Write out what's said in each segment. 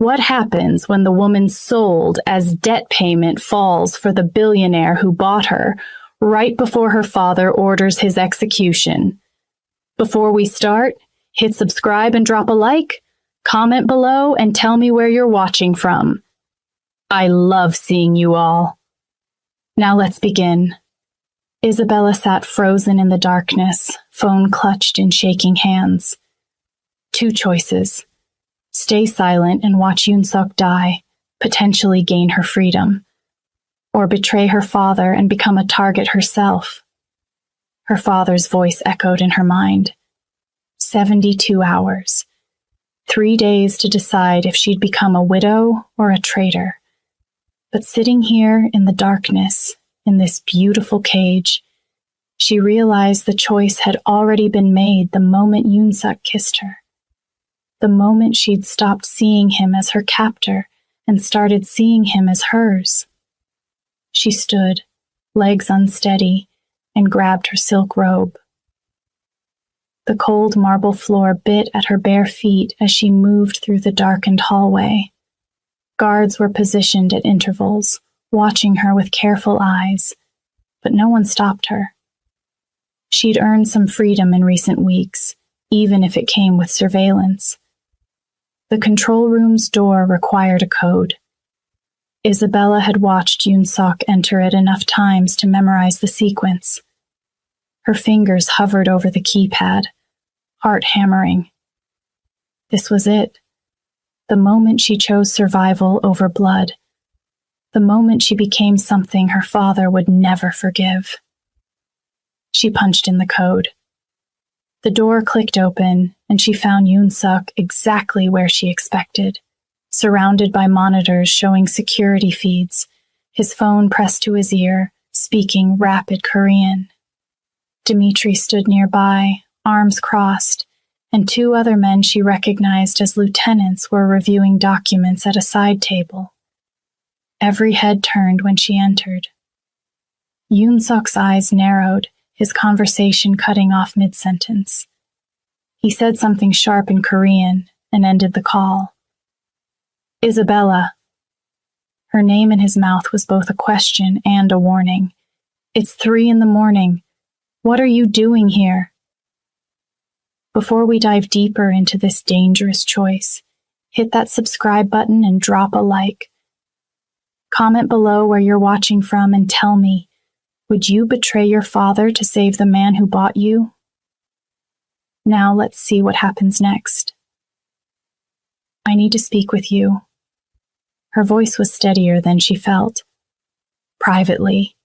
What happens when the woman sold as debt payment falls for the billionaire who bought her right before her father orders his execution? Before we start, hit subscribe and drop a like, comment below, and tell me where you're watching from. I love seeing you all. Now let's begin. Isabella sat frozen in the darkness, phone clutched in shaking hands. Two choices. Stay silent and watch Yoon-suk die, potentially gain her freedom, or betray her father and become a target herself. Her father's voice echoed in her mind. 72 hours. 3 days to decide if she'd become a widow or a traitor. But sitting here in the darkness, in this beautiful cage, she realized the choice had already been made the moment Yoon-suk kissed her. The moment she'd stopped seeing him as her captor and started seeing him as hers. She stood, legs unsteady, and grabbed her silk robe. The cold marble floor bit at her bare feet as she moved through the darkened hallway. Guards were positioned at intervals, watching her with careful eyes, but no one stopped her. She'd earned some freedom in recent weeks, even if it came with surveillance. The control room's door required a code. Isabella had watched Yoon-suk enter it enough times to memorize the sequence. Her fingers hovered over the keypad, heart hammering. This was it. The moment she chose survival over blood. The moment she became something her father would never forgive. She punched in the code. The door clicked open, and she found Yoon-suk exactly where she expected, surrounded by monitors showing security feeds, his phone pressed to his ear, speaking rapid Korean. Dmitri stood nearby, arms crossed, and 2 other men she recognized as lieutenants were reviewing documents at a side table. Every head turned when she entered. Yoon-suk's eyes narrowed, his conversation cutting off mid-sentence. He said something sharp in Korean and ended the call. Isabella. Her name in his mouth was both a question and a warning. It's 3 a.m. What are you doing here? Before we dive deeper into this dangerous choice, hit that subscribe button and drop a like. Comment below where you're watching from and tell me, would you betray your father to save the man who bought you? Now let's see what happens next. I need to speak with you. Her voice was steadier than she felt. Privately.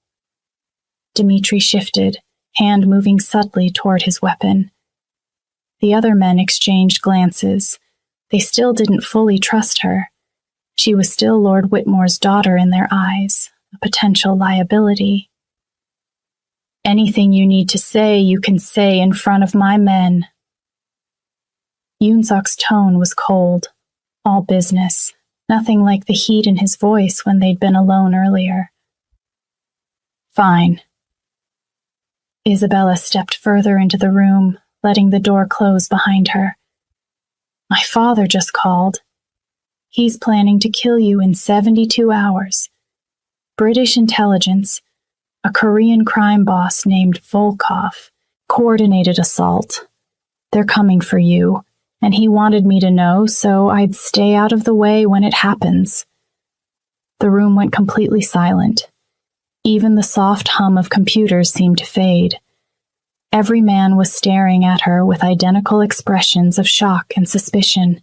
Dmitri shifted, hand moving subtly toward his weapon. The other men exchanged glances. They still didn't fully trust her. She was still Lord Whitmore's daughter in their eyes, a potential liability. Anything you need to say, you can say in front of my men. Yoon-suk's tone was cold, all business, nothing like the heat in his voice when they'd been alone earlier. Fine. Isabella stepped further into the room, letting the door close behind her. My father just called. He's planning to kill you in 72 hours. British intelligence, a Korean crime boss named Volkov, coordinated assault. They're coming for you, and he wanted me to know so I'd stay out of the way when it happens. The room went completely silent. Even the soft hum of computers seemed to fade. Every man was staring at her with identical expressions of shock and suspicion.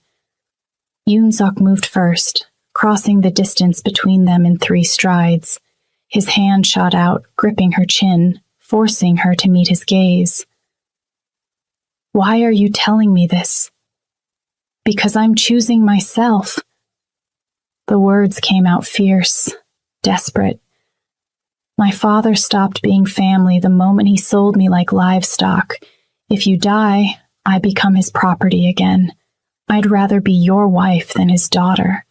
Yoon-suk moved first, crossing the distance between them in 3 strides. His hand shot out, gripping her chin, forcing her to meet his gaze. Why are you telling me this? Because I'm choosing myself. The words came out fierce, desperate. My father stopped being family the moment he sold me like livestock. If you die, I become his property again. I'd rather be your wife than his daughter.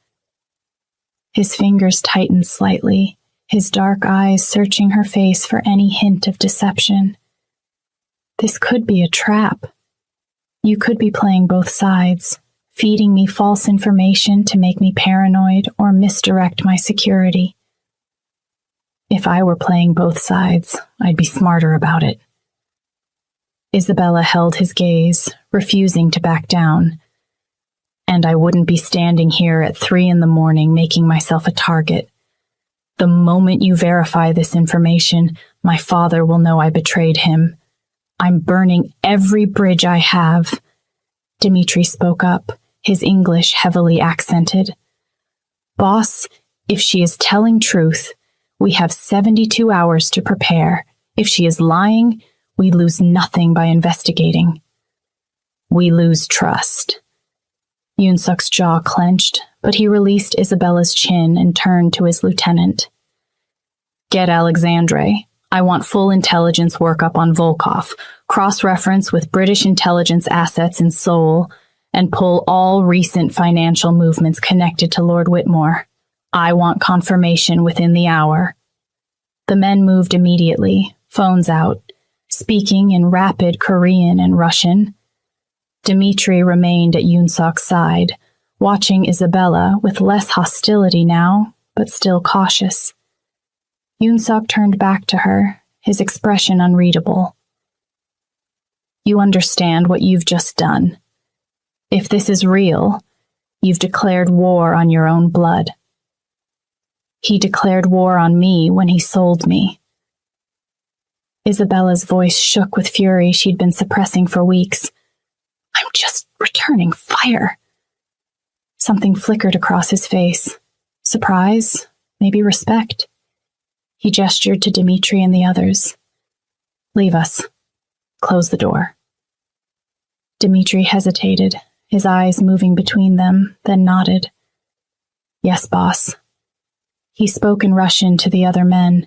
His fingers tightened slightly, his dark eyes searching her face for any hint of deception. This could be a trap. You could be playing both sides, feeding me false information to make me paranoid or misdirect my security. If I were playing both sides, I'd be smarter about it. Isabella held his gaze, refusing to back down. And I wouldn't be standing here at 3 a.m. making myself a target. The moment you verify this information, my father will know I betrayed him. I'm burning every bridge I have. Dmitri spoke up, his English heavily accented. Boss, if she is telling truth, we have 72 hours to prepare. If she is lying, we lose nothing by investigating. We lose trust. Yunsuk's jaw clenched, but he released Isabella's chin and turned to his lieutenant. Get Alexandre. I want full intelligence workup on Volkov, cross-reference with British intelligence assets in Seoul, and pull all recent financial movements connected to Lord Whitmore. I want confirmation within the hour. The men moved immediately, phones out, speaking in rapid Korean and Russian. Dmitri remained at Yunsuk's side, watching Isabella with less hostility now, but still cautious. Yunsuk turned back to her, his expression unreadable. You understand what you've just done. If this is real, you've declared war on your own blood. He declared war on me when he sold me. Isabella's voice shook with fury she'd been suppressing for weeks. I'm just returning fire. Something flickered across his face. Surprise, maybe respect. He gestured to Dmitri and the others. Leave us. Close the door. Dmitri hesitated, his eyes moving between them, then nodded. Yes, boss. He spoke in Russian to the other men,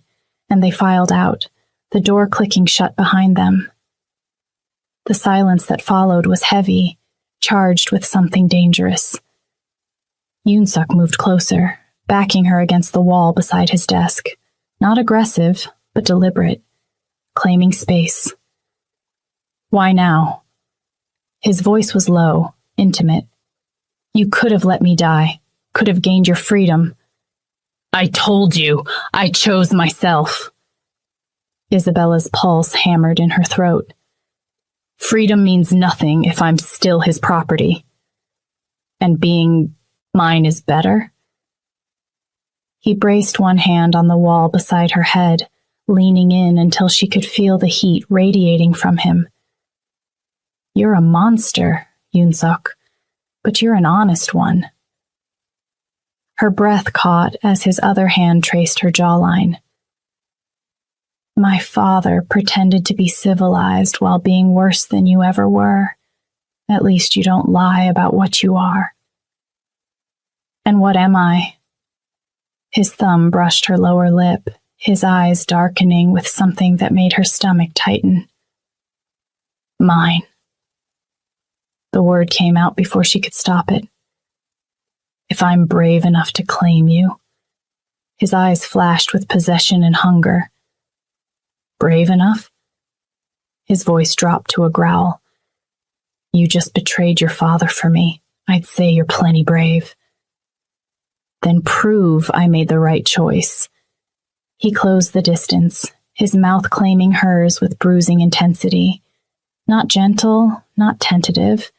and they filed out, the door clicking shut behind them. The silence that followed was heavy, charged with something dangerous. Yunsuk moved closer, backing her against the wall beside his desk. Not aggressive, but deliberate, claiming space. Why now? His voice was low, intimate. You could have let me die, could have gained your freedom. I told you, I chose myself. Isabella's pulse hammered in her throat. Freedom means nothing if I'm still his property. And being mine is better? He braced one hand on the wall beside her head, leaning in until she could feel the heat radiating from him. You're a monster, Yunsuk, but you're an honest one. Her breath caught as his other hand traced her jawline. My father pretended to be civilized while being worse than you ever were. At least you don't lie about what you are. And what am I? His thumb brushed her lower lip, his eyes darkening with something that made her stomach tighten. Mine. The word came out before she could stop it. If I'm brave enough to claim you. His eyes flashed with possession and hunger. Brave enough? His voice dropped to a growl. You just betrayed your father for me. I'd say you're plenty brave. Then prove I made the right choice. He closed the distance, his mouth claiming hers with bruising intensity. Not gentle, not tentative.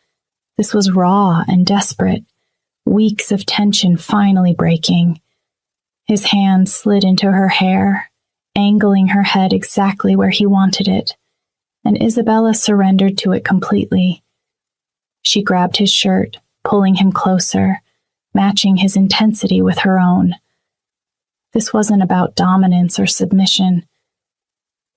This was raw and desperate. Weeks of tension finally breaking. His hand slid into her hair, angling her head exactly where he wanted it, and Isabella surrendered to it completely. She grabbed his shirt, pulling him closer, matching his intensity with her own. This wasn't about dominance or submission.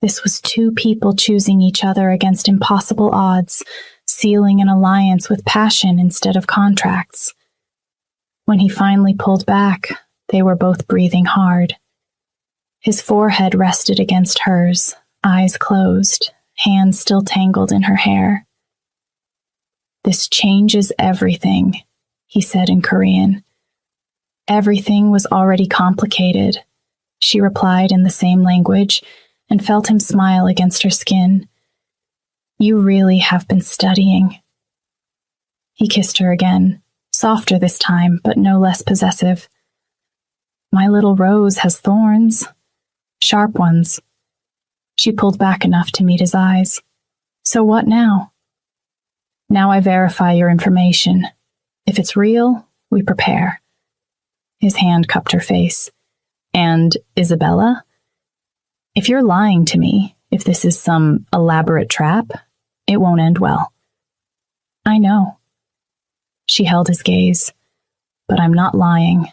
This was two people choosing each other against impossible odds, sealing an alliance with passion instead of contracts. When he finally pulled back, they were both breathing hard. His forehead rested against hers, eyes closed, hands still tangled in her hair. This changes everything, he said in Korean. Everything was already complicated, she replied in the same language, and felt him smile against her skin. You really have been studying. He kissed her again, softer this time, but no less possessive. My little rose has thorns, sharp ones. She pulled back enough to meet his eyes. So what now? Now I verify your information. If it's real, we prepare. His hand cupped her face. And Isabella? If you're lying to me, if this is some elaborate trap, it won't end well. I know. She held his gaze. But I'm not lying.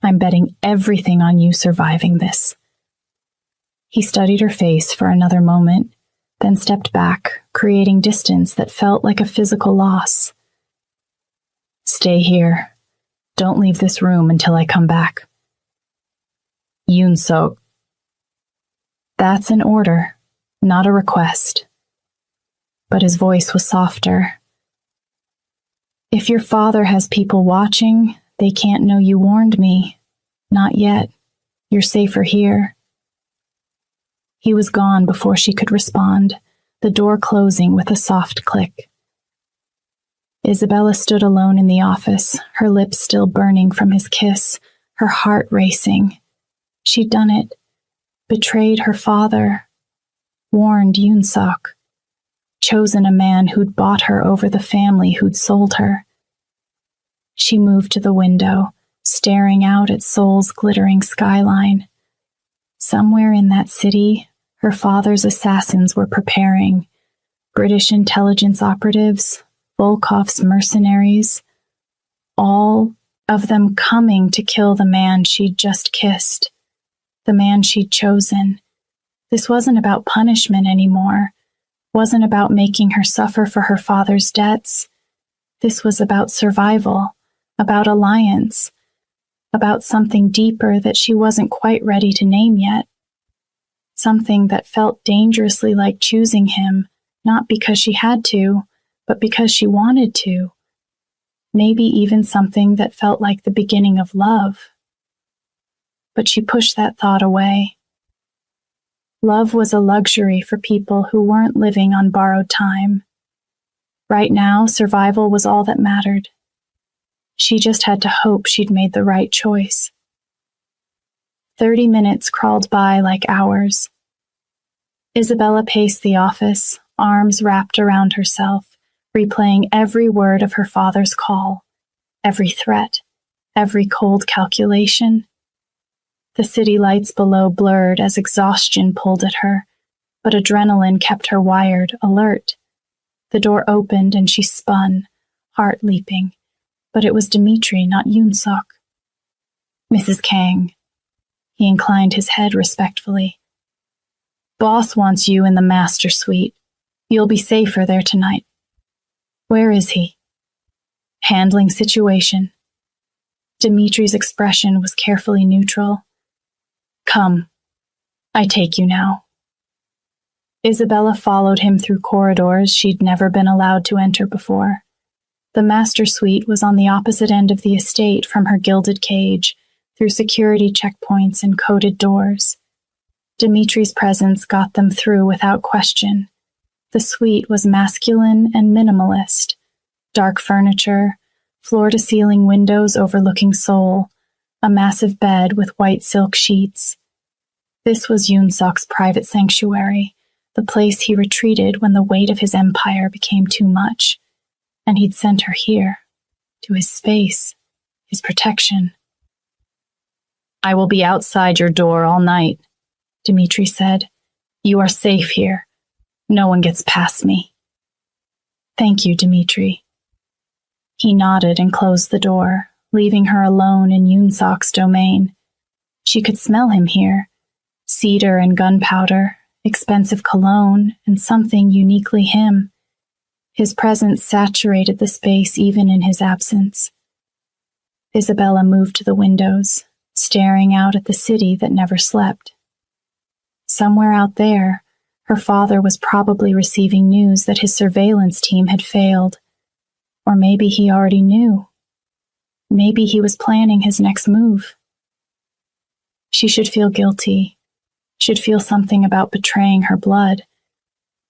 I'm betting everything on you surviving this. He studied her face for another moment, then stepped back, creating distance that felt like a physical loss. Stay here. Don't leave this room until I come back. Yoon-sok. That's an order, not a request. But his voice was softer. If your father has people watching, they can't know you warned me. Not yet. You're safer here. He was gone before she could respond, the door closing with a soft click. Isabella stood alone in the office, her lips still burning from his kiss, her heart racing. She'd done it. Betrayed her father. Warned Yoon-sok. Chosen a man who'd bought her over the family who'd sold her. She moved to the window, staring out at Seoul's glittering skyline. Somewhere in that city, her father's assassins were preparing. British intelligence operatives, Volkov's mercenaries, all of them coming to kill the man she'd just kissed, the man she'd chosen. This wasn't about punishment anymore, wasn't about making her suffer for her father's debts. This was about survival, about alliance, about something deeper that she wasn't quite ready to name yet. Something that felt dangerously like choosing him, not because she had to, but because she wanted to. Maybe even something that felt like the beginning of love. But she pushed that thought away. Love was a luxury for people who weren't living on borrowed time. Right now, survival was all that mattered. She just had to hope she'd made the right choice. 30 minutes crawled by like hours. Isabella paced the office, arms wrapped around herself, replaying every word of her father's call, every threat, every cold calculation. The city lights below blurred as exhaustion pulled at her, but adrenaline kept her wired, alert. The door opened and she spun, heart leaping, but it was Dmitri, not Yoon-sok. Mrs. Kang. He inclined his head respectfully. Boss wants you in the master suite. You'll be safer there tonight. Where is he? Handling situation. Dimitri's expression was carefully neutral. Come. I take you now. Isabella followed him through corridors she'd never been allowed to enter before. The master suite was on the opposite end of the estate from her gilded cage, through security checkpoints and coded doors. Dimitri's presence got them through without question. The suite was masculine and minimalist. Dark furniture, floor-to-ceiling windows overlooking Seoul, a massive bed with white silk sheets. This was Yoon-sok's private sanctuary, the place he retreated when the weight of his empire became too much. And he'd sent her here, to his space, his protection. I will be outside your door all night, Dmitri said. You are safe here. No one gets past me. Thank you, Dmitri. He nodded and closed the door, leaving her alone in Yoon-sok's domain. She could smell him here. Cedar and gunpowder, expensive cologne, and something uniquely him. His presence saturated the space even in his absence. Isabella moved to the windows, staring out at the city that never slept. Somewhere out there, her father was probably receiving news that his surveillance team had failed. Or maybe he already knew. Maybe he was planning his next move. She should feel guilty, should feel something about betraying her blood,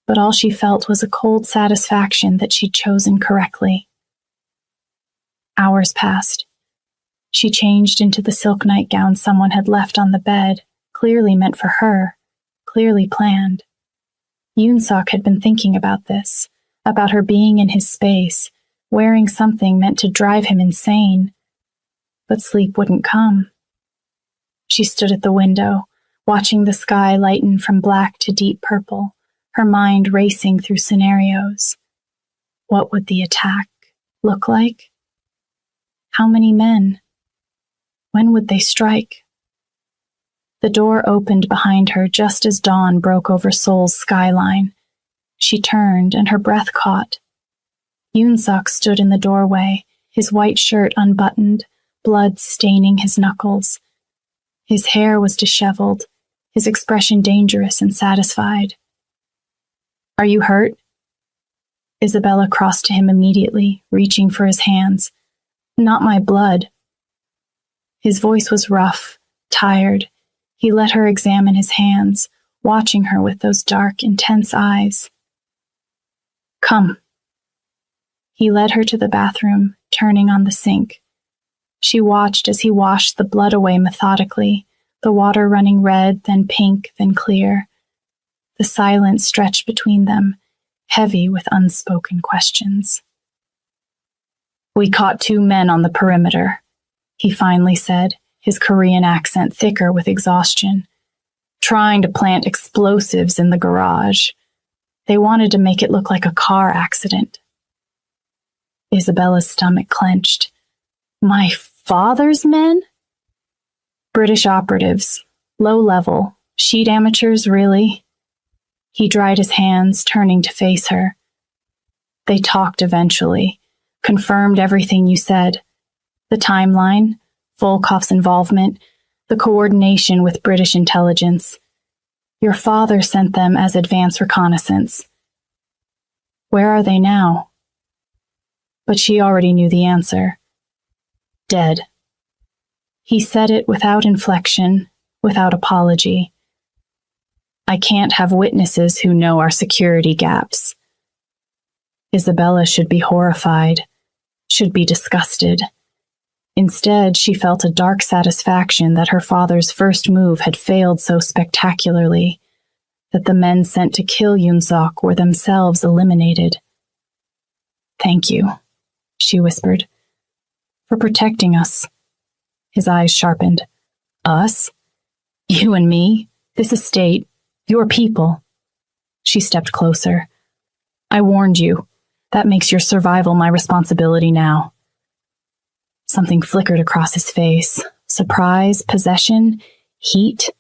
but all she felt was a cold satisfaction that she'd chosen correctly. Hours passed. She changed into the silk nightgown someone had left on the bed, clearly meant for her, clearly planned. Yoon-sok had been thinking about this, about her being in his space, wearing something meant to drive him insane. But sleep wouldn't come. She stood at the window, watching the sky lighten from black to deep purple, her mind racing through scenarios. What would the attack look like? How many men? When would they strike? The door opened behind her just as dawn broke over Seoul's skyline. She turned and her breath caught. Yoon-sok stood in the doorway, his white shirt unbuttoned, blood staining his knuckles. His hair was disheveled, his expression dangerous and satisfied. "Are you hurt?" Isabella crossed to him immediately, reaching for his hands. "Not my blood." His voice was rough, tired. He let her examine his hands, watching her with those dark, intense eyes. "Come." He led her to the bathroom, turning on the sink. She watched as he washed the blood away methodically, the water running red, then pink, then clear. The silence stretched between them, heavy with unspoken questions. "We caught 2 men on the perimeter," he finally said, his Korean accent thicker with exhaustion, "trying to plant explosives in the garage. They wanted to make it look like a car accident." Isabella's stomach clenched. "My father's men?" "British operatives. Low level. Sheet amateurs, really." He dried his hands, turning to face her. "They talked eventually. Confirmed everything you said. The timeline, Volkov's involvement, the coordination with British intelligence. Your father sent them as advance reconnaissance. Where are they now?" But she already knew the answer. Dead. He said it without inflection, without apology. "I can't have witnesses who know our security gaps." Isabella should be horrified, should be disgusted. Instead, she felt a dark satisfaction that her father's first move had failed so spectacularly, that the men sent to kill Yoon-sok were themselves eliminated. "Thank you," she whispered, "for protecting us." His eyes sharpened. "Us? You and me? This estate? Your people?" She stepped closer. "I warned you. That makes your survival my responsibility now." Something flickered across his face. Surprise, possession, heat.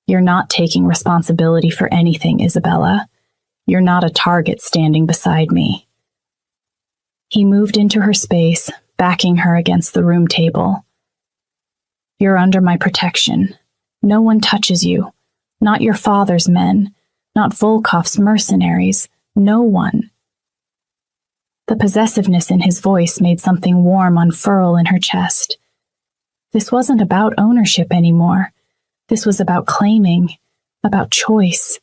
"You're not taking responsibility for anything, Isabella. You're not a target standing beside me." He moved into her space, backing her against the room table. "You're under my protection. No one touches you. Not your father's men. Not Volkov's mercenaries. No one." The possessiveness in his voice made something warm unfurl in her chest. This wasn't about ownership anymore. This was about claiming, about choice,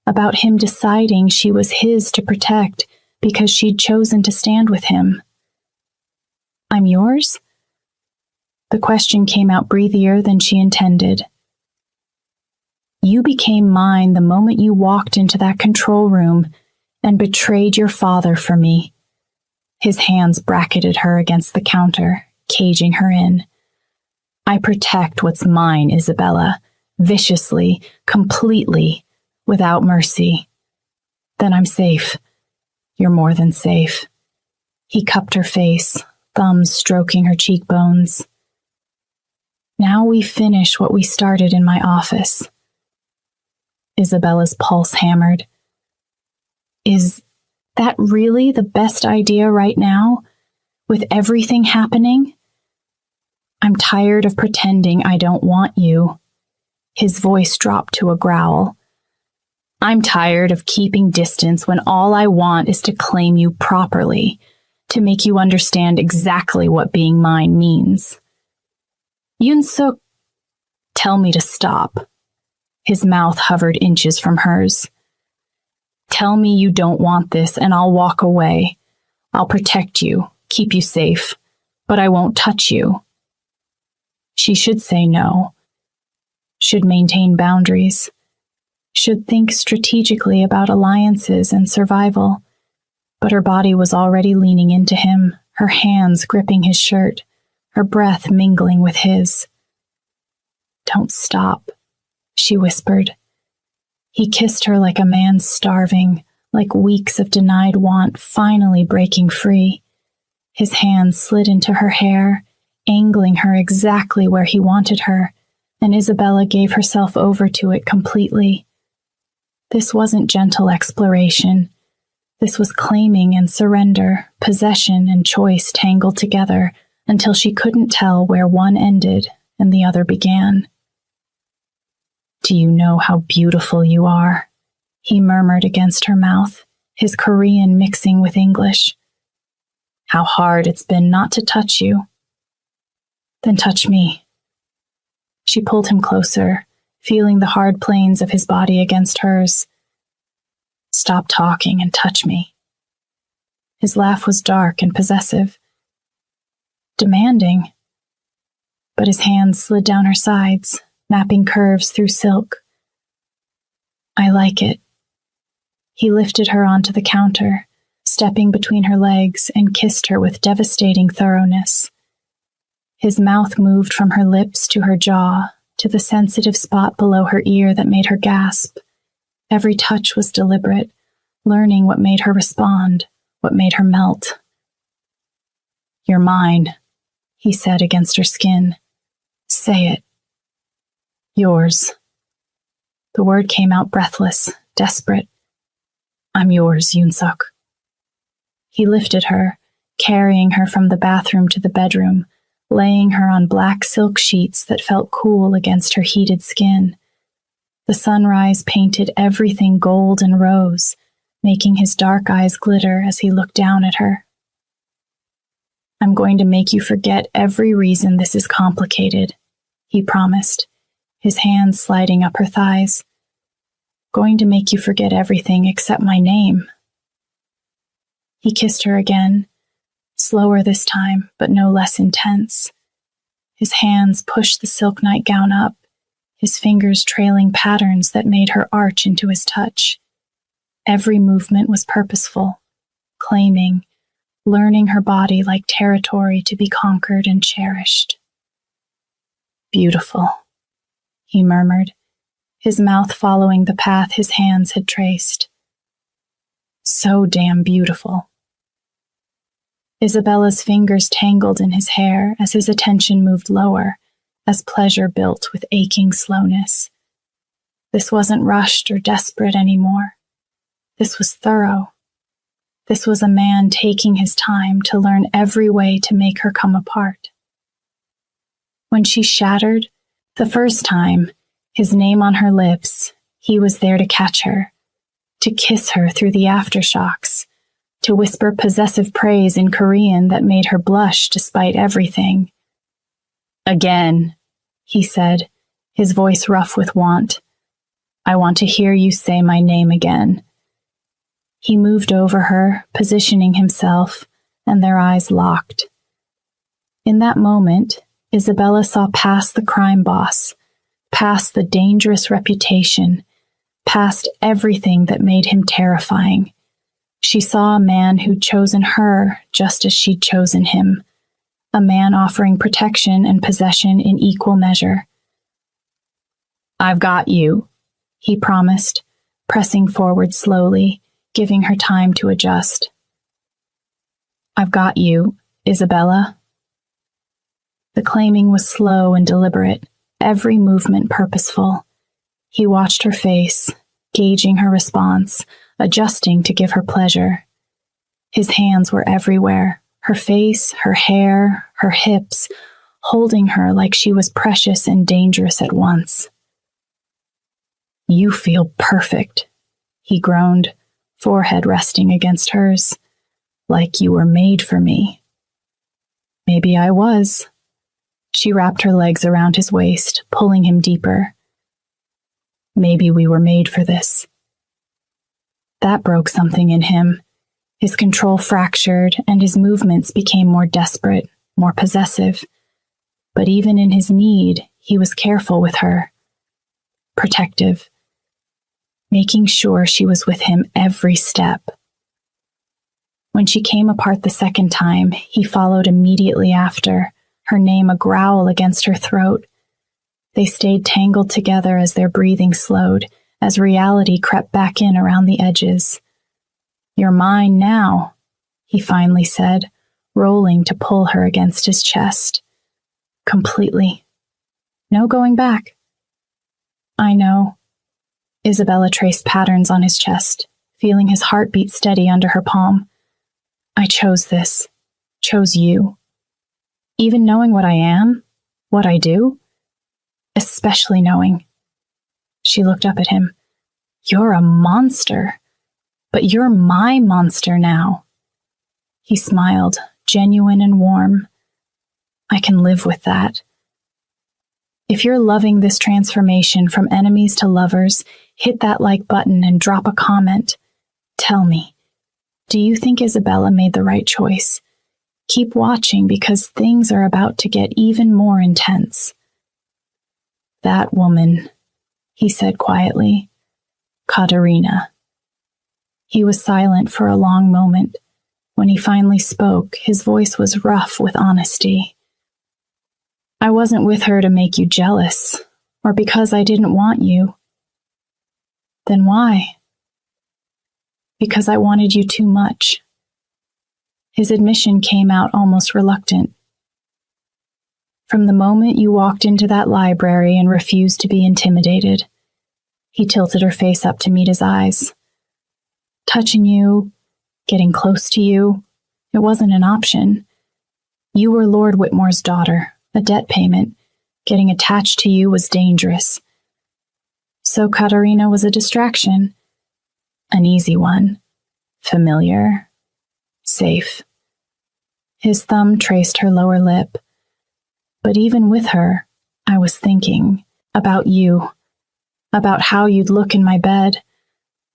about him deciding she was his to protect because she'd chosen to stand with him. "I'm yours?" The question came out breathier than she intended. "You became mine the moment you walked into that control room and betrayed your father for me." His hands bracketed her against the counter, caging her in. "I protect what's mine, Isabella, viciously, completely, without mercy. Then I'm safe. You're more than safe." He cupped her face, thumbs stroking her cheekbones. "Now we finish what we started in my office." Isabella's pulse hammered. "Is that really the best idea right now, with everything happening? I'm tired of pretending I don't want you." His voice dropped to a growl. "I'm tired of keeping distance when all I want is to claim you properly, to make you understand exactly what being mine means." "Yoon-sok, tell me to stop." His mouth hovered inches from hers. "Tell me you don't want this and I'll walk away. I'll protect you, keep you safe, but I won't touch you. She should say no, should maintain boundaries, should think strategically about alliances and survival, but her body was already leaning into him, her hands gripping his shirt, her breath mingling with his. Don't stop, she whispered. He kissed her like a man starving, like weeks of denied want finally breaking free. His hands slid into her hair, angling her exactly where he wanted her, and Isabella gave herself over to it completely. This wasn't gentle exploration. This was claiming and surrender, possession and choice tangled together until she couldn't tell where one ended and the other began. Do you know how beautiful you are? He murmured against her mouth, his Korean mixing with English. How hard it's been not to touch you. Then touch me. She pulled him closer, feeling the hard planes of his body against hers. Stop talking and touch me. His laugh was dark and possessive, demanding, but his hands slid down her sides, mapping curves through silk. I like it. He lifted her onto the counter, stepping between her legs, and kissed her with devastating thoroughness. His mouth moved from her lips to her jaw, to the sensitive spot below her ear that made her gasp. Every touch was deliberate, learning what made her respond, what made her melt. You're mine, he said against her skin. Say it. Yours. The word came out breathless, desperate. I'm yours, Yoon-suk. He lifted her, carrying her from the bathroom to the bedroom, laying her on black silk sheets that felt cool against her heated skin. The sunrise painted everything gold and rose, making his dark eyes glitter as he looked down at her. I'm going to make you forget every reason this is complicated, he promised, his hands sliding up her thighs. Going to make you forget everything except my name. He kissed her again, slower this time, but no less intense. His hands pushed the silk nightgown up, his fingers trailing patterns that made her arch into his touch. Every movement was purposeful, claiming, learning her body like territory to be conquered and cherished. Beautiful, he murmured, his mouth following the path his hands had traced. So damn beautiful. Isabella's fingers tangled in his hair as his attention moved lower, as pleasure built with aching slowness. This wasn't rushed or desperate anymore. This was thorough. This was a man taking his time to learn every way to make her come apart. When she shattered, the first time, his name on her lips, he was there to catch her, to kiss her through the aftershocks, to whisper possessive praise in Korean that made her blush despite everything. Again, he said, his voice rough with want. I want to hear you say my name again. He moved over her, positioning himself, and their eyes locked. In that moment, Isabella saw past the crime boss, past the dangerous reputation, past everything that made him terrifying. She saw a man who'd chosen her just as she'd chosen him, a man offering protection and possession in equal measure. I've got you, he promised, pressing forward slowly, giving her time to adjust. I've got you, Isabella. The claiming was slow and deliberate, every movement purposeful. He watched her face, gauging her response, adjusting to give her pleasure. His hands were everywhere, her face, her hair, her hips, holding her like she was precious and dangerous at once. You feel perfect, he groaned, forehead resting against hers, like you were made for me. Maybe I was. She wrapped her legs around his waist, pulling him deeper. Maybe we were made for this. That broke something in him. His control fractured, and his movements became more desperate, more possessive. But even in his need, he was careful with her. Protective. Making sure she was with him every step. When she came apart the second time, he followed immediately after, her name a growl against her throat. They stayed tangled together as their breathing slowed, as reality crept back in around the edges. "You're mine now," he finally said, rolling to pull her against his chest. "Completely. No going back." "I know." Isabella traced patterns on his chest, feeling his heartbeat steady under her palm. "I chose this. Chose you. Even knowing what I am, what I do, especially knowing." She looked up at him. "You're a monster, but you're my monster now." He smiled, genuine and warm. "I can live with that." If you're loving this transformation from enemies to lovers, hit that like button and drop a comment. Tell me, do you think Isabella made the right choice? Keep watching because things are about to get even more intense. "That woman," he said quietly. "Katerina." He was silent for a long moment. When he finally spoke, his voice was rough with honesty. "I wasn't with her to make you jealous, or because I didn't want you." "Then why?" "Because I wanted you too much." His admission came out almost reluctant. "From the moment you walked into that library and refused to be intimidated." He tilted her face up to meet his eyes. "Touching you, getting close to you, it wasn't an option. You were Lord Whitmore's daughter, a debt payment. Getting attached to you was dangerous. So Katerina was a distraction. An easy one. Familiar. Safe." His thumb traced her lower lip. "But even with her, I was thinking about you, about how you'd look in my bed,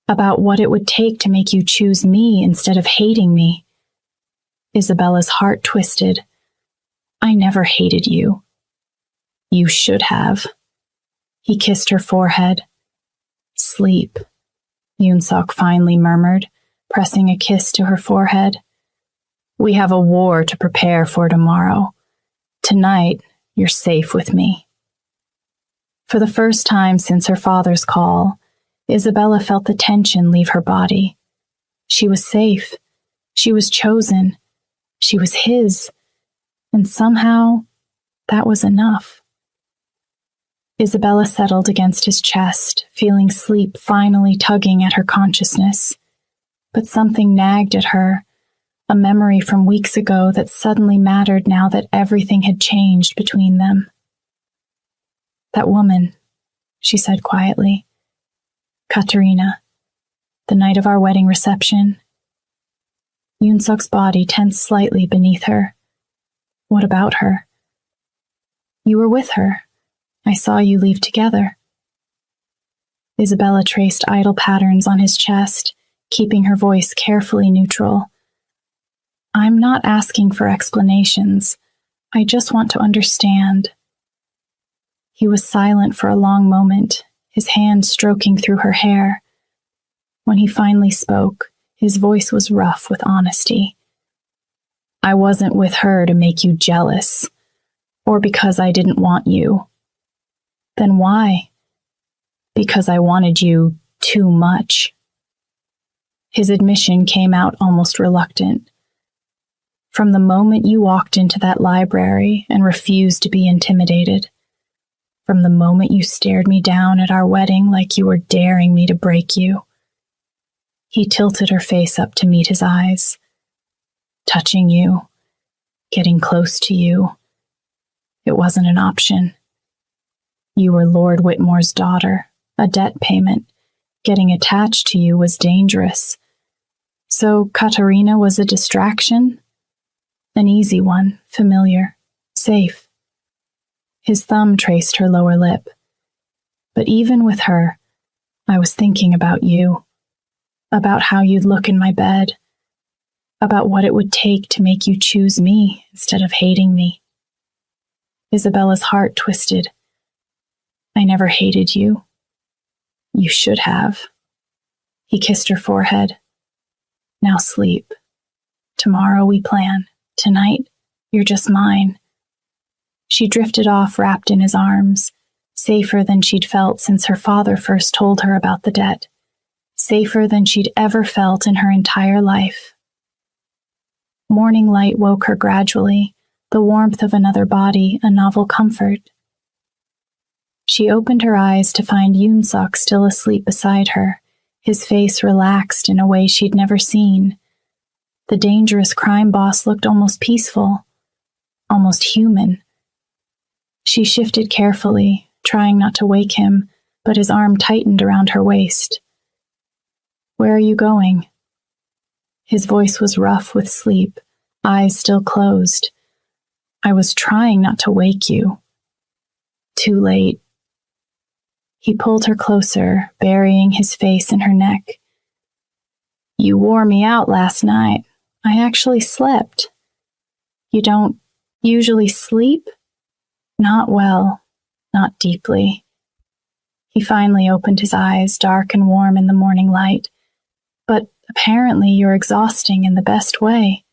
about what it would take to make you choose me instead of hating me." Isabella's heart twisted. "I never hated you." "You should have." He kissed her forehead. "Sleep," Yunsuk finally murmured, pressing a kiss to her forehead. "We have a war to prepare for tomorrow. Tonight, you're safe with me." For the first time since her father's call, Isabella felt the tension leave her body. She was safe. She was chosen. She was his. And somehow, that was enough. Isabella settled against his chest, feeling sleep finally tugging at her consciousness. But something nagged at her, a memory from weeks ago that suddenly mattered now that everything had changed between them. "That woman," she said quietly. "Katerina, the night of our wedding reception." Yunsuk's body tensed slightly beneath her. "What about her?" "You were with her. I saw you leave together." Isabella traced idle patterns on his chest, keeping her voice carefully neutral. "I'm not asking for explanations. I just want to understand." He was silent for a long moment, his hand stroking through her hair. When he finally spoke, his voice was rough with honesty. "I wasn't with her to make you jealous, or because I didn't want you." "Then why?" "Because I wanted you too much." His admission came out almost reluctant. "From the moment you walked into that library and refused to be intimidated, from the moment you stared me down at our wedding like you were daring me to break you." He tilted her face up to meet his eyes. "Touching you, getting close to you, it wasn't an option. You were Lord Whitmore's daughter, a debt payment. Getting attached to you was dangerous. So Katerina was a distraction? An easy one, familiar, safe." His thumb traced her lower lip. "But even with her, I was thinking about you, about how you'd look in my bed, about what it would take to make you choose me instead of hating me. Isabella's heart twisted. I never hated you. You should have. He kissed her forehead. Now sleep. Tomorrow we plan. Tonight, you're just mine. She drifted off wrapped in his arms, safer than she'd felt since her father first told her about the debt, safer than she'd ever felt in her entire life. Morning light woke her gradually, the warmth of another body, a novel comfort. She opened her eyes to find Yoon-suk still asleep beside her, his face relaxed in a way she'd never seen. The dangerous crime boss looked almost peaceful, almost human. She shifted carefully, trying not to wake him, but his arm tightened around her waist. Where are you going? His voice was rough with sleep, eyes still closed. I was trying not to wake you. Too late. He pulled her closer, burying his face in her neck. You wore me out last night. I actually slept. You don't usually sleep? Not well, not deeply. He finally opened his eyes, dark and warm in the morning light. But apparently you're exhausting in the best way.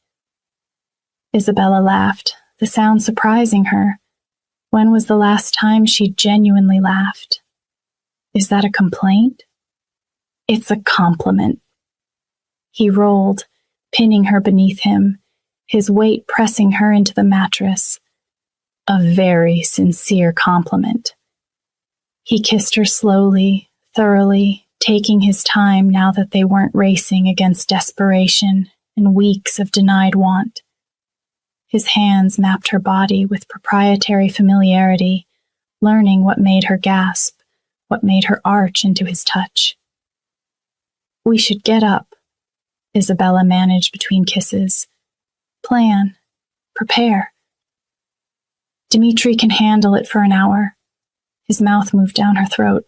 Isabella laughed, the sound surprising her. When was the last time she genuinely laughed? Is that a complaint? It's a compliment. He rolled, pinning her beneath him, his weight pressing her into the mattress. A very sincere compliment. He kissed her slowly, thoroughly, taking his time now that they weren't racing against desperation and weeks of denied want. His hands mapped her body with proprietary familiarity, learning what made her gasp, what made her arch into his touch. We should get up, Isabella managed between kisses. Plan. Prepare. Dimitri can handle it for an hour. His mouth moved down her throat.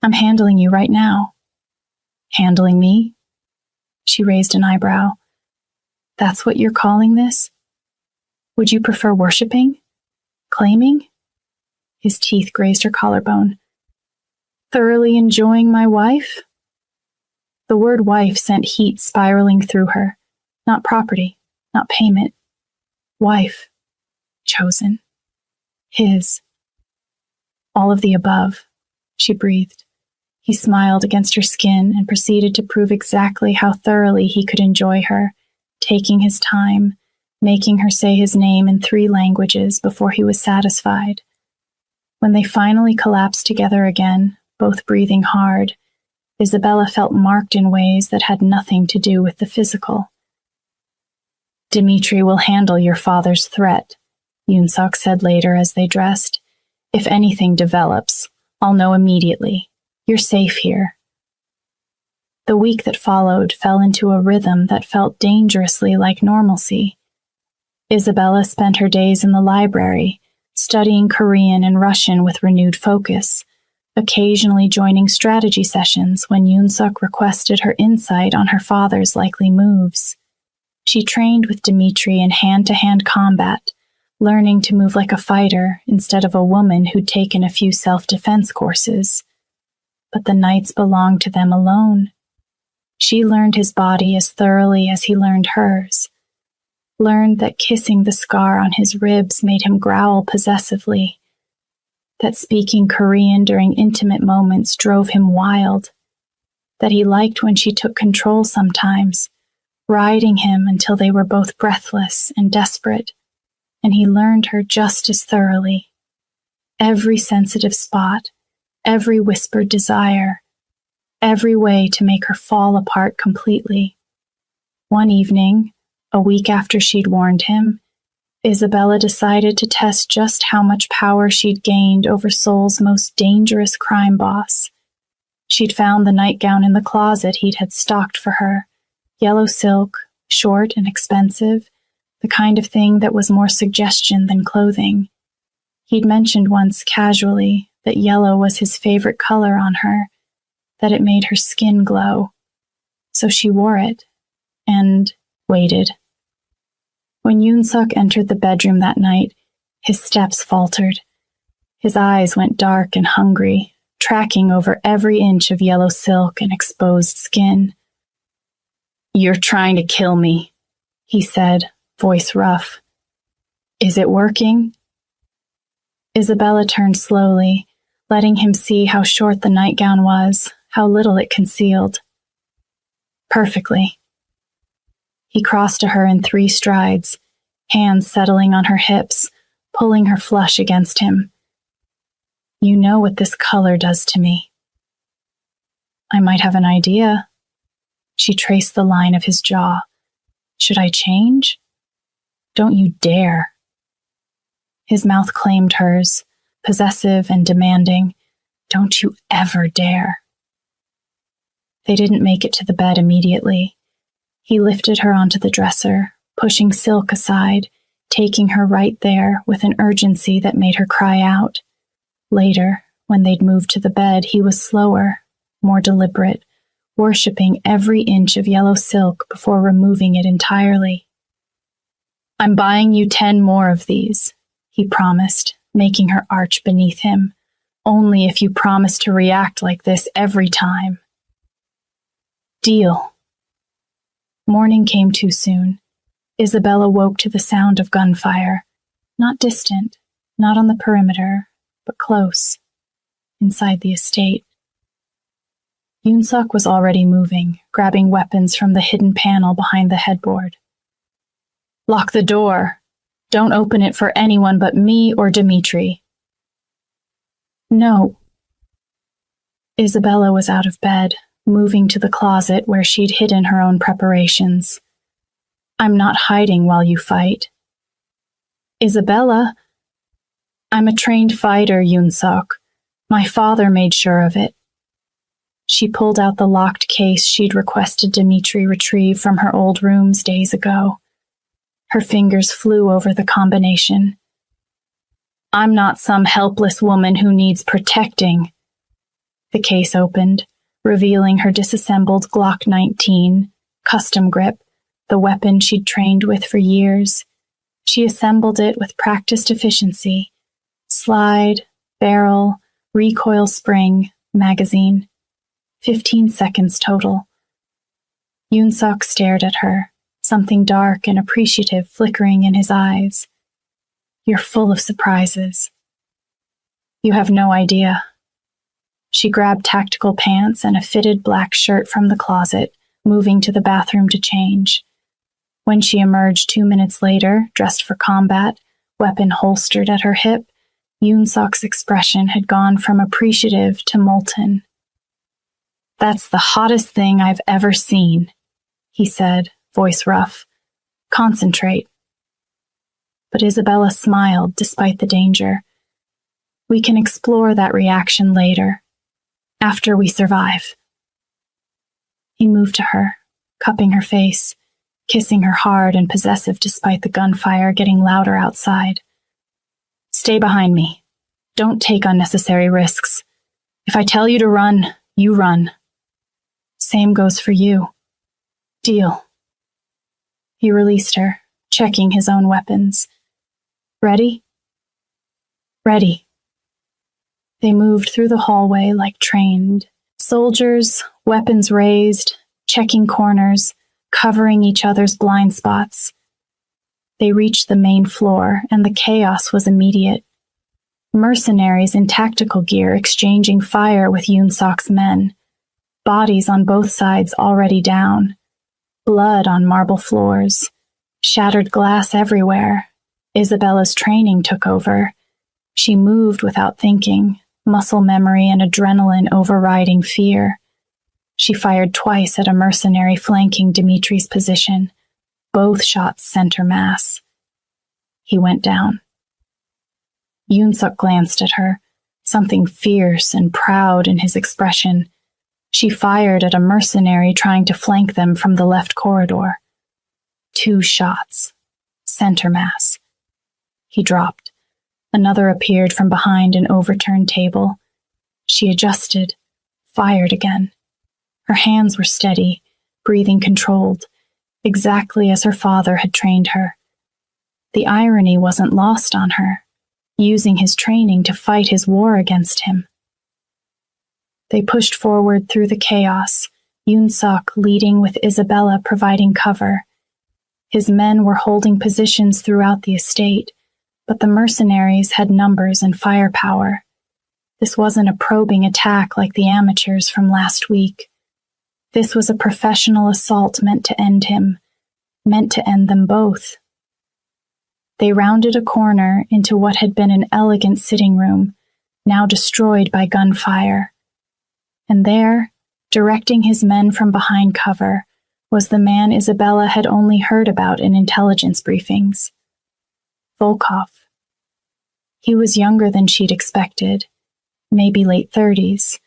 I'm handling you right now. Handling me? She raised an eyebrow. That's what you're calling this? Would you prefer worshipping? Claiming? His teeth grazed her collarbone. Thoroughly enjoying my wife? The word wife sent heat spiraling through her. Not property, not payment. Wife. Chosen. His. All of the above, she breathed. He smiled against her skin and proceeded to prove exactly how thoroughly he could enjoy her, taking his time, making her say his name in 3 languages before he was satisfied. When they finally collapsed together again, both breathing hard, Isabella felt marked in ways that had nothing to do with the physical. Dimitri will handle your father's threat, Yoon-suk said later as they dressed. If anything develops, I'll know immediately. You're safe here. The week that followed fell into a rhythm that felt dangerously like normalcy. Isabella spent her days in the library, studying Korean and Russian with renewed focus, occasionally joining strategy sessions when Yoon-suk requested her insight on her father's likely moves. She trained with Dimitri in hand-to-hand combat, learning to move like a fighter instead of a woman who'd taken a few self-defense courses. But the nights belonged to them alone. She learned his body as thoroughly as he learned hers, learned that kissing the scar on his ribs made him growl possessively, that speaking Korean during intimate moments drove him wild, that he liked when she took control sometimes, riding him until they were both breathless and desperate, and he learned her just as thoroughly. Every sensitive spot, every whispered desire, every way to make her fall apart completely. One evening, a week after she'd warned him, Isabella decided to test just how much power she'd gained over Seoul's most dangerous crime boss. She'd found the nightgown in the closet he'd had stocked for her, yellow silk, short and expensive, the kind of thing that was more suggestion than clothing. He'd mentioned once casually that yellow was his favorite color on her, that it made her skin glow. So she wore it, and waited. When Yoon-suk entered the bedroom that night, his steps faltered. His eyes went dark and hungry, tracking over every inch of yellow silk and exposed skin. "You're trying to kill me," he said, voice rough. "Is it working?" Isabella turned slowly, letting him see how short the nightgown was, how little it concealed. "Perfectly." He crossed to her in 3 strides, hands settling on her hips, pulling her flush against him. "You know what this color does to me." "I might have an idea." She traced the line of his jaw. "Should I change?" "Don't you dare." His mouth claimed hers, possessive and demanding. "Don't you ever dare." They didn't make it to the bed immediately. He lifted her onto the dresser, pushing silk aside, taking her right there with an urgency that made her cry out. Later, when they'd moved to the bed, he was slower, more deliberate, worshipping every inch of yellow silk before removing it entirely. "I'm buying you 10 more of these," he promised, making her arch beneath him. "Only if you promise to react like this every time." "Deal." Morning came too soon. Isabella woke to the sound of gunfire. Not distant, not on the perimeter, but close, inside the estate. Yoon-suk was already moving, grabbing weapons from the hidden panel behind the headboard. "Lock the door. Don't open it for anyone but me or Dmitri." "No." Isabella was out of bed, moving to the closet where she'd hidden her own preparations. "I'm not hiding while you fight." "Isabella." "I'm a trained fighter, Yoon-suk. My father made sure of it." She pulled out the locked case she'd requested Dmitri retrieve from her old rooms days ago. Her fingers flew over the combination. "I'm not some helpless woman who needs protecting." The case opened, revealing her disassembled Glock 19, custom grip, the weapon she'd trained with for years. She assembled it with practiced efficiency. Slide, barrel, recoil spring, magazine. 15 seconds total. Yoon-suk stared at her, something dark and appreciative flickering in his eyes. "You're full of surprises." "You have no idea." She grabbed tactical pants and a fitted black shirt from the closet, moving to the bathroom to change. When she emerged 2 minutes later, dressed for combat, weapon holstered at her hip, Yoon-suk's expression had gone from appreciative to molten. "That's the hottest thing I've ever seen," he said, voice rough. "Concentrate." But Isabella smiled despite the danger. "We can explore that reaction later, after we survive." He moved to her, cupping her face, kissing her hard and possessive despite the gunfire getting louder outside. "Stay behind me. Don't take unnecessary risks. If I tell you to run, you run. Same goes for you. Deal." He released her, checking his own weapons. "Ready?" "Ready." They moved through the hallway like trained soldiers, weapons raised, checking corners, covering each other's blind spots. They reached the main floor, and the chaos was immediate. Mercenaries in tactical gear exchanging fire with Yoon-suk's men. Bodies on both sides already down. Blood on marble floors. Shattered glass everywhere. Isabella's training took over. She moved without thinking, muscle memory and adrenaline overriding fear. She fired twice at a mercenary flanking Dimitri's position. Both shots center mass. He went down. Yoon-suk glanced at her, something fierce and proud in his expression. She fired at a mercenary trying to flank them from the left corridor. 2 shots. Center mass. He dropped. Another appeared from behind an overturned table. She adjusted, fired again. Her hands were steady, breathing controlled. exactly as her father had trained her. The irony wasn't lost on her, using his training to fight his war against him. They pushed forward through the chaos, Yoon-suk leading with Isabella providing cover. His men were holding positions throughout the estate, but the mercenaries had numbers and firepower. This wasn't a probing attack like the amateurs from last week. This was a professional assault meant to end him, meant to end them both. They rounded a corner into what had been an elegant sitting room, now destroyed by gunfire. And there, directing his men from behind cover, was the man Isabella had only heard about in intelligence briefings. Volkov. He was younger than she'd expected, maybe late 30s,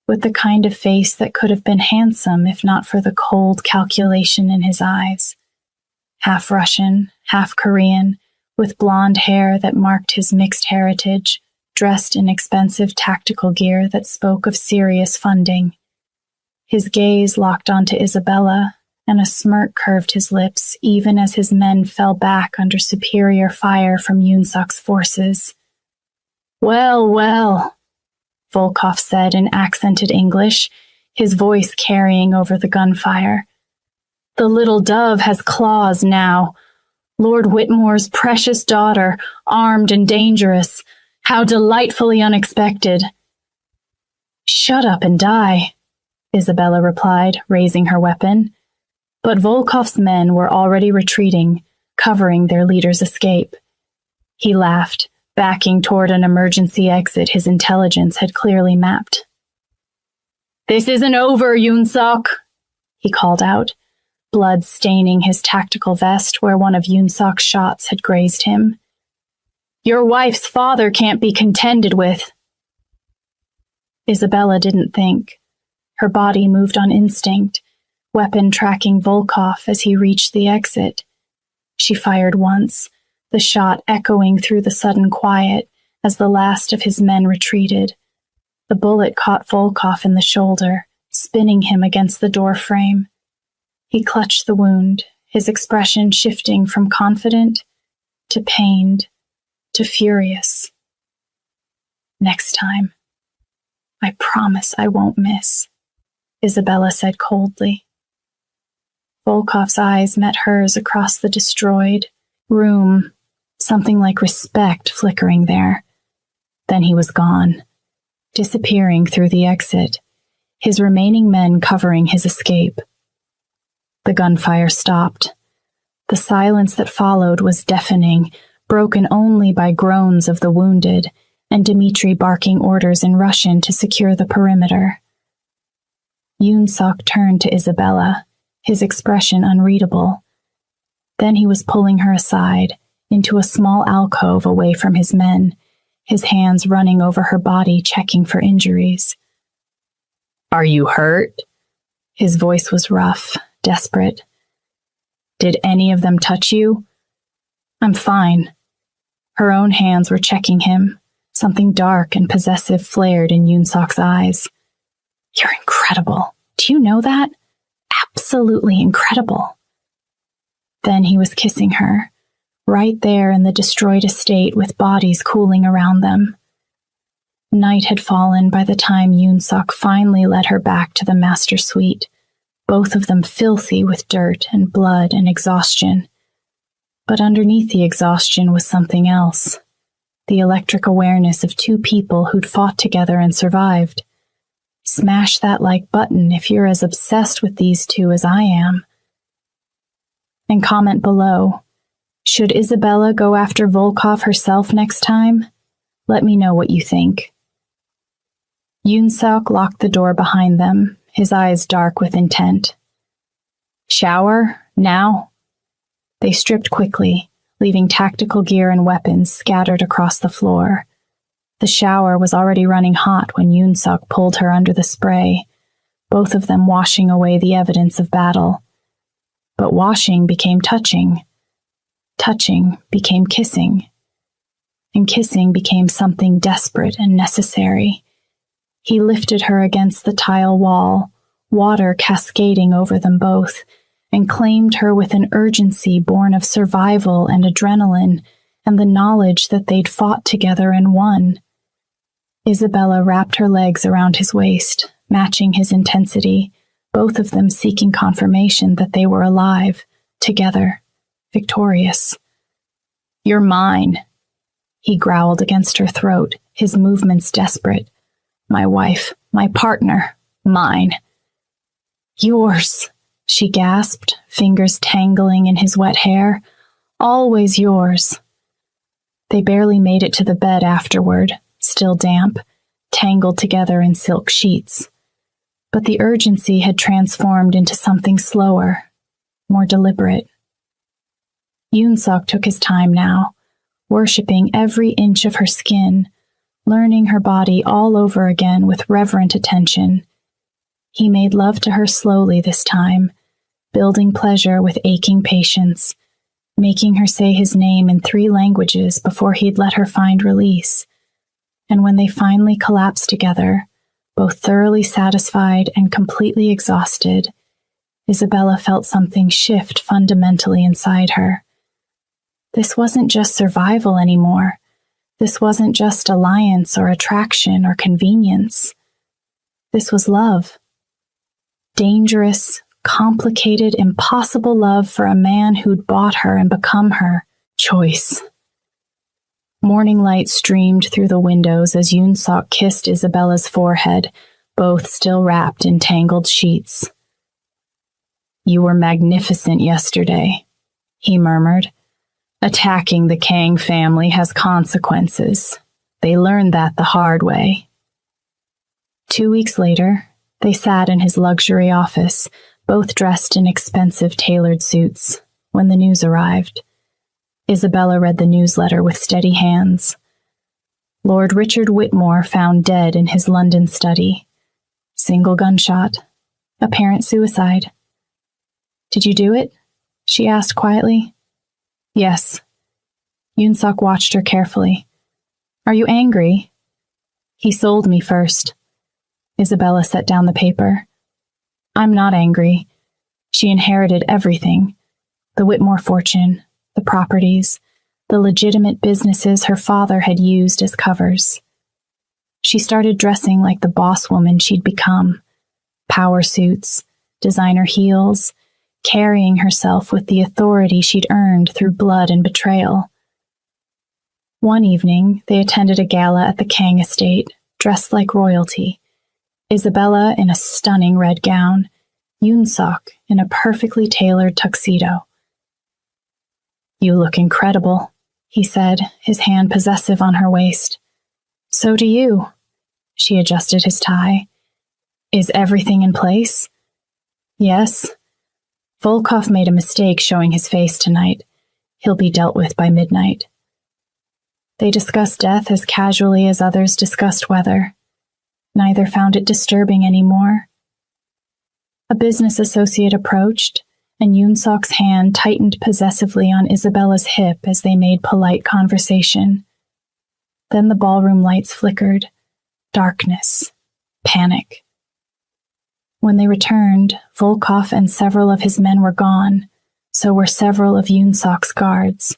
with the kind of face that could have been handsome if not for the cold calculation in his eyes. Half Russian, half Korean, with blonde hair that marked his mixed heritage, dressed in expensive tactical gear that spoke of serious funding. His gaze locked onto Isabella, and a smirk curved his lips even as his men fell back under superior fire from Yoon-suk's forces. "Well, well," Volkov said in accented English, his voice carrying over the gunfire. "The little dove has claws now. Lord Whitmore's precious daughter, armed and dangerous. How delightfully unexpected." "Shut up and die," Isabella replied, raising her weapon. But Volkov's men were already retreating, covering their leader's escape. He laughed, backing toward an emergency exit his intelligence had clearly mapped. "This isn't over, Yoon-suk," he called out, blood staining his tactical vest where one of Yoon-suk's shots had grazed him. "Your wife's father can't be contended with." Isabella didn't think. Her body moved on instinct, weapon tracking Volkov as he reached the exit. She fired once, the shot echoing through the sudden quiet as the last of his men retreated. The bullet caught Volkov in the shoulder, spinning him against the door frame. He clutched the wound, his expression shifting from confident to pained to furious. "Next time, I promise I won't miss," Isabella said coldly. Volkov's eyes met hers across the destroyed room, something like respect flickering there. Then he was gone, disappearing through the exit, his remaining men covering his escape. The gunfire stopped. The silence that followed was deafening, broken only by groans of the wounded, and Dmitri barking orders in Russian to secure the perimeter. Yoon-suk turned to Isabella, his expression unreadable. Then he was pulling her aside, into a small alcove away from his men, his hands running over her body checking for injuries. "Are you hurt?" His voice was rough, desperate. "Did any of them touch you?" "I'm fine." Her own hands were checking him. Something dark and possessive flared in Yoon-suk's eyes. "You're incredible. Do you know that? Absolutely incredible." Then he was kissing her, right there in the destroyed estate with bodies cooling around them. Night had fallen by the time Yoon-suk finally led her back to the master suite, both of them filthy with dirt and blood and exhaustion. But underneath the exhaustion was something else, the electric awareness of two people who'd fought together and survived. Smash that like button if you're as obsessed with these two as I am. And comment below, should Isabella go after Volkov herself next time? Let me know what you think. Yoon-suk locked the door behind them, his eyes dark with intent. "Shower? Now?" They stripped quickly, leaving tactical gear and weapons scattered across the floor. The shower was already running hot when Yoon-suk pulled her under the spray, both of them washing away the evidence of battle. But washing became touching. Touching became kissing. And kissing became something desperate and necessary. He lifted her against the tile wall, water cascading over them both, and claimed her with an urgency born of survival and adrenaline and the knowledge that they'd fought together and won. Isabella wrapped her legs around his waist, matching his intensity, both of them seeking confirmation that they were alive, together, victorious. "You're mine," he growled against her throat, his movements desperate. "My wife, my partner, mine." "Yours," she gasped, fingers tangling in his wet hair. "Always yours." They barely made it to the bed afterward, still damp, tangled together in silk sheets. But the urgency had transformed into something slower, more deliberate. Yoon-sok took his time now, worshipping every inch of her skin, learning her body all over again with reverent attention. He made love to her slowly this time, building pleasure with aching patience, making her say his name in 3 languages before he'd let her find release. And when they finally collapsed together, both thoroughly satisfied and completely exhausted, Isabella felt something shift fundamentally inside her. This wasn't just survival anymore. This wasn't just alliance or attraction or convenience. This was love. Dangerous, complicated, impossible love for a man who'd bought her and become her. Choice. Morning light streamed through the windows as Yoon-sok kissed Isabella's forehead, both still wrapped in tangled sheets. "You were magnificent yesterday," he murmured. "Attacking the Kang family has consequences. They learned that the hard way." 2 weeks later, they sat in his luxury office, both dressed in expensive tailored suits, when the news arrived. Isabella read the newsletter with steady hands. Lord Richard Whitmore found dead in his London study. Single gunshot. Apparent suicide. "Did you do it?" she asked quietly. "Yes." Yoon-sok watched her carefully. "Are you angry?" "He sold me first." Isabella set down the paper. "I'm not angry. She inherited everything. The Whitmore fortune, the properties, the legitimate businesses her father had used as covers. She started dressing like the boss woman she'd become. Power suits, designer heels, carrying herself with the authority she'd earned through blood and betrayal. One evening, they attended a gala at the Kang estate, dressed like royalty. Isabella in a stunning red gown, Yoon-sok in a perfectly tailored tuxedo. "You look incredible," he said, his hand possessive on her waist. "So do you." She adjusted his tie. "Is everything in place?" "Yes." "Volkov made a mistake showing his face tonight. He'll be dealt with by midnight." They discussed death as casually as others discussed weather. Neither found it disturbing anymore. A business associate approached, and Yoon-sok's hand tightened possessively on Isabella's hip as they made polite conversation. Then the ballroom lights flickered. Darkness. Panic. When they returned, Volkov and several of his men were gone, so were several of Yoon-sok's guards.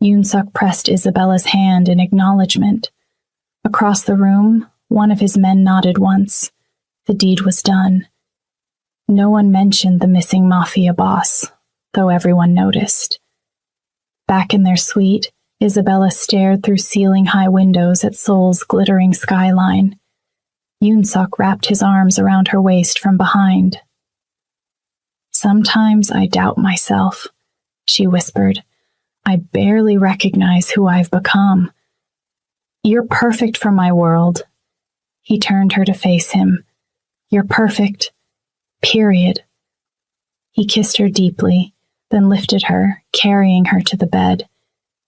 Yoon-sok pressed Isabella's hand in acknowledgement. Across the room, one of his men nodded once. The deed was done. No one mentioned the missing Mafia Boss, though everyone noticed. Back in their suite, Isabella stared through ceiling-high windows at Seoul's glittering skyline. Yoon-sok wrapped his arms around her waist from behind. "Sometimes I doubt myself," she whispered. "I barely recognize who I've become. You're perfect for my world." He turned her to face him. "You're perfect. Period." He kissed her deeply, then lifted her, carrying her to the bed.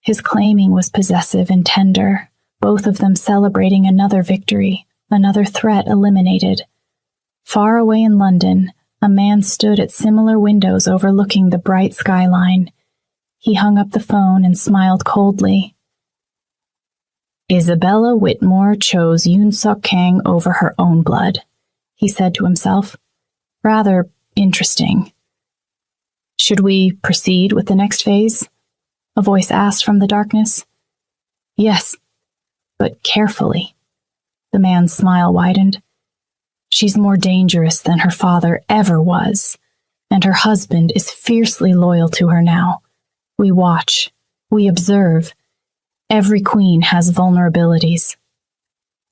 His claiming was possessive and tender, both of them celebrating another victory, another threat eliminated. Far away in London, a man stood at similar windows overlooking the bright skyline. He hung up the phone and smiled coldly. "Isabella Whitmore chose Yoon-sok Kang over her own blood," he said to himself. "Rather interesting." Should we proceed with the next phase? A voice asked from the darkness. Yes, but carefully. The man's smile widened. She's more dangerous than her father ever was, and her husband is fiercely loyal to her now. We watch. We observe. Every queen has vulnerabilities.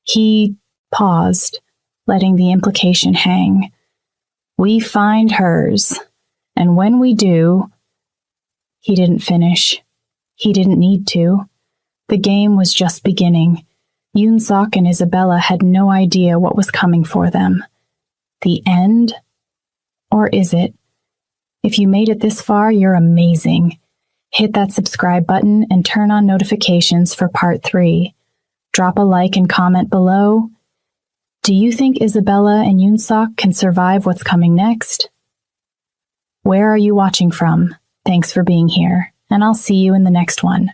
He paused, letting the implication hang. We find hers, and when we do... He didn't finish. He didn't need to. The game was just beginning. Yoon-sok and Isabella had no idea what was coming for them. The end? Or is it? If you made it this far, you're amazing. Hit that subscribe button and turn on notifications for part 3. Drop a like and comment below. Do you think Isabella and Yoon-sok can survive what's coming next? Where are you watching from? Thanks for being here, and I'll see you in the next one.